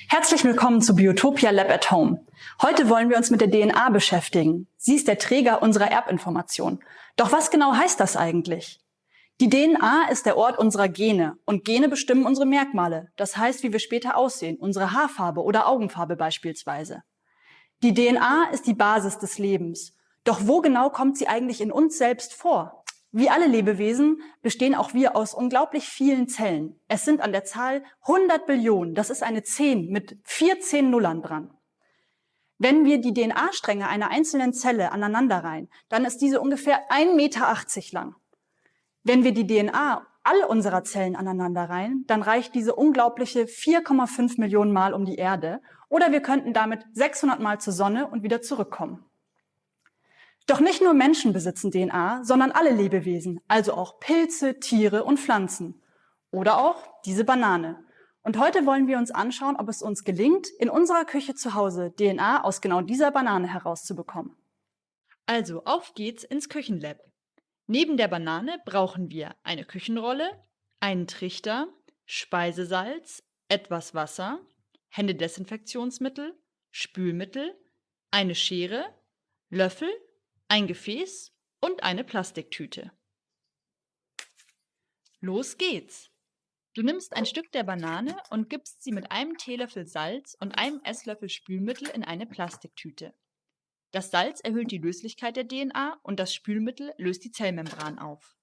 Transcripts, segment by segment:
Herzlich willkommen zu Biotopia Lab at Home. Heute wollen wir uns mit der DNA beschäftigen. Sie ist der Träger unserer Erbinformation. Doch was genau heißt das eigentlich? Die DNA ist der Ort unserer Gene und Gene bestimmen unsere Merkmale. Das heißt, wie wir später aussehen, unsere Haarfarbe oder Augenfarbe beispielsweise. Die DNA ist die Basis des Lebens. Doch wo genau kommt sie eigentlich in uns selbst vor? Wie alle Lebewesen bestehen auch wir aus unglaublich vielen Zellen. Es sind an der Zahl 100 Billionen. Das ist eine 10 mit 14 Nullern dran. Wenn wir die DNA-Stränge einer einzelnen Zelle aneinanderreihen, dann ist diese ungefähr 1,80 Meter lang. Wenn wir die DNA all unserer Zellen aneinanderreihen, dann reicht diese unglaubliche 4,5 Millionen Mal um die Erde oder wir könnten damit 600 Mal zur Sonne und wieder zurückkommen. Doch nicht nur Menschen besitzen DNA, sondern alle Lebewesen, also auch Pilze, Tiere und Pflanzen. Oder auch diese Banane. Und heute wollen wir uns anschauen, ob es uns gelingt, in unserer Küche zu Hause DNA aus genau dieser Banane herauszubekommen. Also auf geht's ins Küchenlab. Neben der Banane brauchen wir eine Küchenrolle, einen Trichter, Speisesalz, etwas Wasser, Händedesinfektionsmittel, Spülmittel, eine Schere, Löffel, ein Gefäß und eine Plastiktüte. Los geht's! Du nimmst ein Stück der Banane und gibst sie mit einem Teelöffel Salz und einem Esslöffel Spülmittel in eine Plastiktüte. Das Salz erhöht die Löslichkeit der DNA und das Spülmittel löst die Zellmembran auf.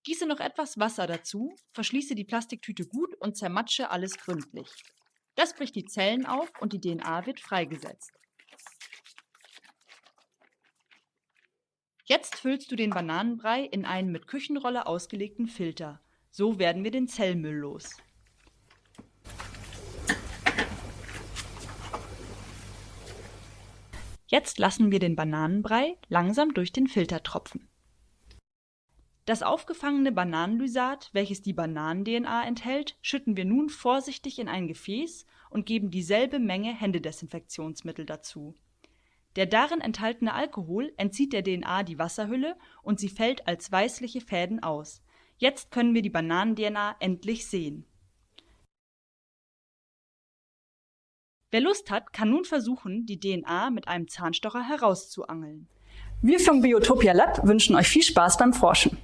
Gieße noch etwas Wasser dazu, verschließe die Plastiktüte gut und zermatsche alles gründlich. Das bricht die Zellen auf und die DNA wird freigesetzt. Jetzt füllst du den Bananenbrei in einen mit Küchenrolle ausgelegten Filter. So werden wir den Zellmüll los. Jetzt lassen wir den Bananenbrei langsam durch den Filter tropfen. Das aufgefangene Bananenlysat, welches die Bananen-DNA enthält, schütten wir nun vorsichtig in ein Gefäß und geben dieselbe Menge Händedesinfektionsmittel dazu. Der darin enthaltene Alkohol entzieht der DNA die Wasserhülle und sie fällt als weißliche Fäden aus. Jetzt können wir die Bananen-DNA endlich sehen. Wer Lust hat, kann nun versuchen, die DNA mit einem Zahnstocher herauszuangeln. Wir vom Biotopia Lab wünschen euch viel Spaß beim Forschen.